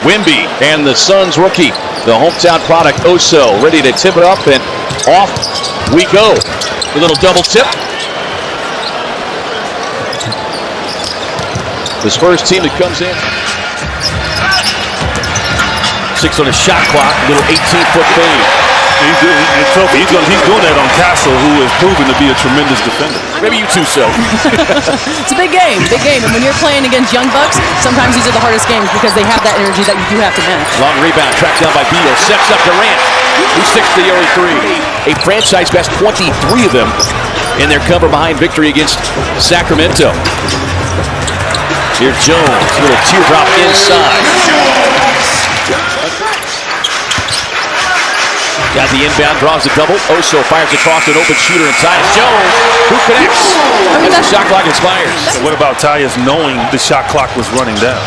Wimby and the Suns rookie, the hometown product Oso, ready to tip it up, and off we go. A little double tip. The Spurs team that comes in. 6 on the shot clock, little 18-foot fade. He's doing that on Castle, who is proven to be a tremendous defender. Maybe you too, so. It's a big game. And when you're playing against young bucks, sometimes these are the hardest games because they have that energy that you do have to manage. Long rebound, tracked down by Beal, sets up Durant, who sticks to the early three. A franchise best 23 of them in their cover behind victory against Sacramento. Here's Jones, little teardrop inside. Got the inbound, draws the double. Oso fires across an open shooter inside. Jones, who connects as the shot clock expires. What about Tyus knowing the shot clock was running down?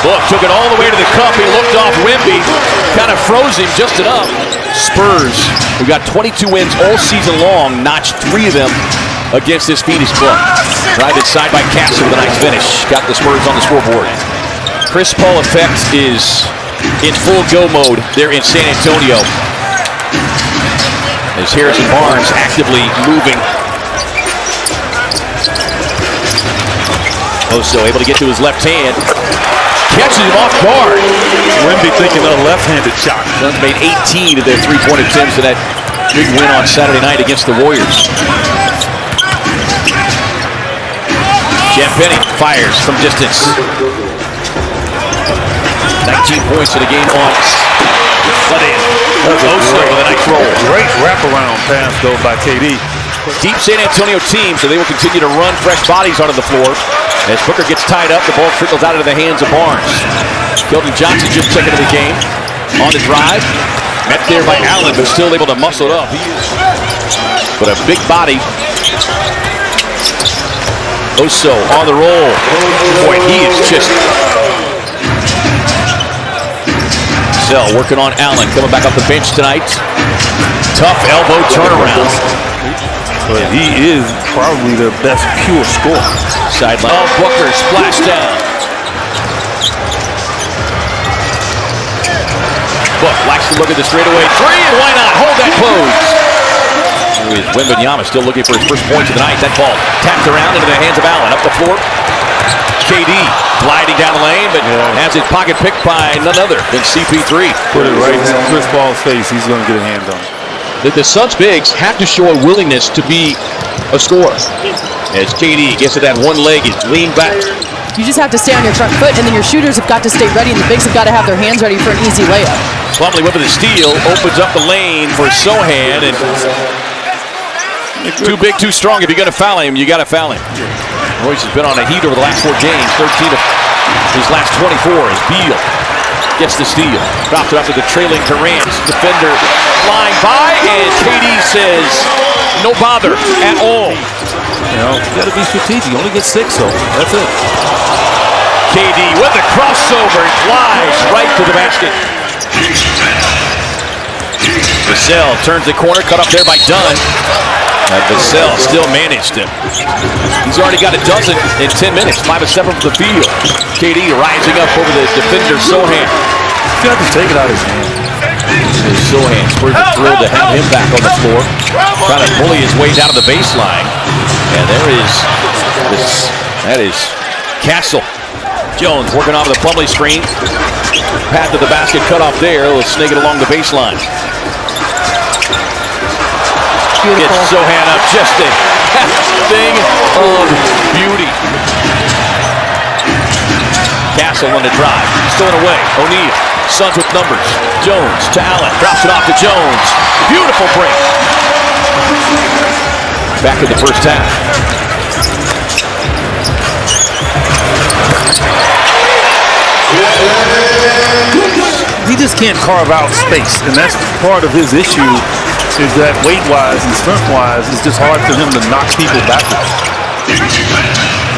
Book took it all the way to the cup. He looked off Wimby, kind of froze him just enough. Spurs, who got 22 wins all season long, notched 3 of them against this Phoenix club. Drive inside by Castle with a nice finish. Got the Spurs on the scoreboard. Chris Paul effect is in full go mode there in San Antonio, as Harrison Barnes actively moving. Oso able to get to his left hand. Catches him off guard. Wimby thinking of a left-handed shot. Suns made 18 of their three-point attempts in that big win on Saturday night against the Warriors. Jeff Penny fires from distance. 19 points in the game on Sudden. Oso with a nice roll. Great wraparound pass though by KD. Deep San Antonio team, so they will continue to run fresh bodies onto the floor. As Booker gets tied up, the ball trickles out into the hands of Barnes. Keldon Johnson just checking into the game. On the drive. Met there by Allen, but still able to muscle it up. But a big body. Oso on the roll. Boy, he is just... Working on Allen, coming back up the bench tonight. Tough elbow turnaround. But he is probably their best pure scorer. Sideline. Oh, Booker splash down. Book likes to look at the straightaway three, and why not? Hold that pose. Wembanyama still looking for his first points of the night. That ball tapped around into the hands of Allen. Up the floor. KD gliding down the lane, but has his pocket picked by none other than CP3. Put it right in Chris Paul's face. He's going to get a hand on it. The Suns bigs have to show a willingness to be a scorer. As KD gets to that one leg, is leaned back. You just have to stay on your front foot, and then your shooters have got to stay ready, and the bigs have got to have their hands ready for an easy layup. Plumlee with the steal, opens up the lane for Sohan, and too big, too strong. If you're going to foul him, you got to foul him. Royce has been on a heat over the last 4 games, 13 of his last 24 as Beal gets the steal. Dropped it up to the trailing Durant. Defender flying by, and KD says no bother at all. You know, you got to be strategic. You only get 6, so that's it. KD with the crossover, flies right to the basket. Vassell turns the corner, cut up there by Dunn. Vassell still managed him. He's already got a dozen in 10 minutes, 5 of 7 from the field. KD rising up over the defender, Sohan. You got to take it out of his hand. Sohan, Spurs are thrilled to have him back on the floor, trying to bully his way down to the baseline. And there is that is Castle. Jones working off the Plumlee screen. Path to the basket, cut off there. We'll snake it along the baseline. Beautiful. Gets Sohan up, just a thing of beauty. Castle on the drive, stolen away. O'Neal, Suns with numbers. Jones to Allen, drops it off to Jones. Beautiful break. Back in the first half. He just can't carve out space, and that's part of his issue. Is that weight-wise and strength-wise, it's just hard for him to knock people backwards.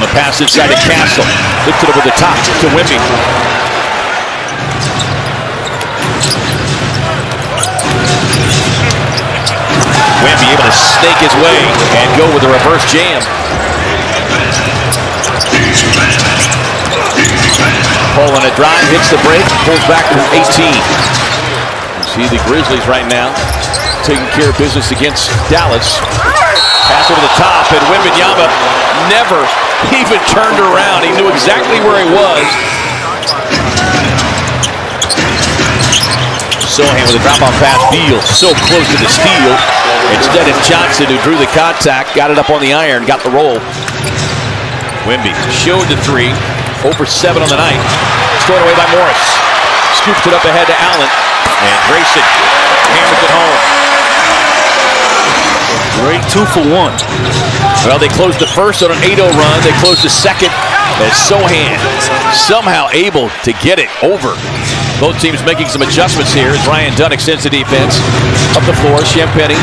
The pass inside to Castle. Lifted over the top to Wimby. Wimby able to snake his way and go with a reverse jam. Cole on a drive, hits the break, pulls back from 18. You see the Grizzlies right now taking care of business against Dallas. Pass over the top, and Wembanyama never even turned around. He knew exactly where he was. Sohan with a drop-off pass. Beal so close to the steal. Instead, it's Johnson who drew the contact, got it up on the iron, got the roll. Wemby showed the three. 0 for 7 on the night. Stored away by Morris. Scoops it up ahead to Allen. And Grayson hammers it home. Great 2 for 1. Well, they closed the first on an 8-0 run. They closed the second as Sohan somehow able to get it over. Both teams making some adjustments here as Ryan Dunn extends the defense. Up the floor, Champagnie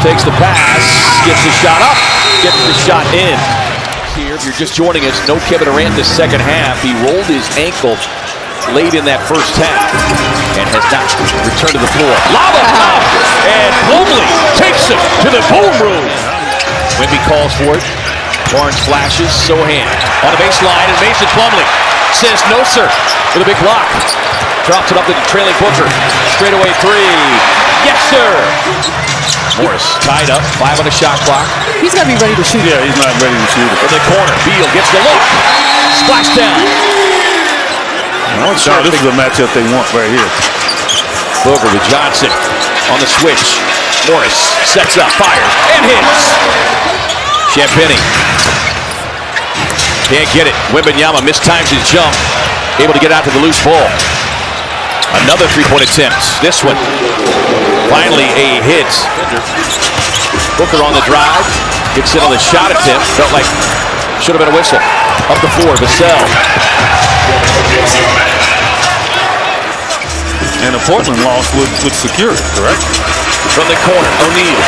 takes the pass, gets the shot up, gets the shot in. Here, if you're just joining us, no Kevin Durant this second half. He rolled his ankle late in that first half and has not returned to the floor. Lob up top, and Plumlee takes him to the boom room. Wemby calls for it. Barnes flashes, Sohan on the baseline, and Mason Plumlee says no sir with a big block. Drops it up to the trailing Booker. Straightaway three. Yes sir. Morris tied up, 5 on the shot clock. He's got to be ready to shoot. Yeah, he's not ready to shoot it. In the corner, Beal gets the look. Splash down. This is a matchup they want right here. Booker with Johnson on the switch. Morris sets up, fires, and hits. Champagnie can't get it. Wembanyama mistimes his jump. Able to get out to the loose ball. Another three-point attempt. This one finally a hit. Booker on the drive. Gets in on the shot attempt. Felt like should have been a whistle. Up the floor, Vassell. And a Portland loss would secure it, correct? From the corner, O'Neal.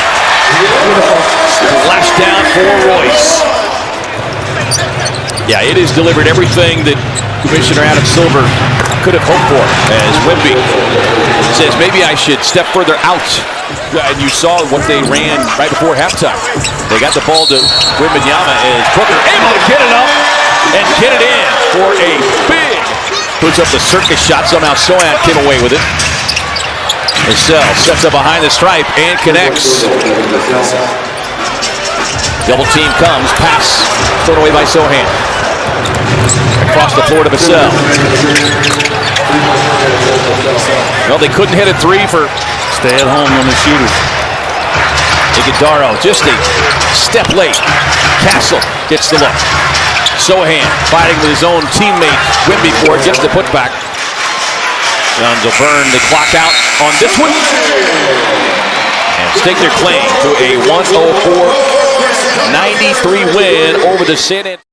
Flash down for Royce. Yeah, it has delivered everything that Commissioner Adam Silver could have hoped for. As Wemby says, maybe I should step further out. And you saw what they ran right before halftime. They got the ball to Wembanyama as Booker able to get it up and get it in for a big. Puts up the circus shot. Somehow Sohan came away with it. Vassell sets up behind the stripe and connects. Double team comes. Pass thrown away by Sohan. Across the floor to Vassell. Well, they couldn't hit a three for stay at home on the shooters. Iguodaro just a step late. Castle gets the look. Sohan fighting with his own teammate Wemby for it, gets the putback. Suns will burn the clock out on this one and stake their claim to a 104-93 win over the San Antonio.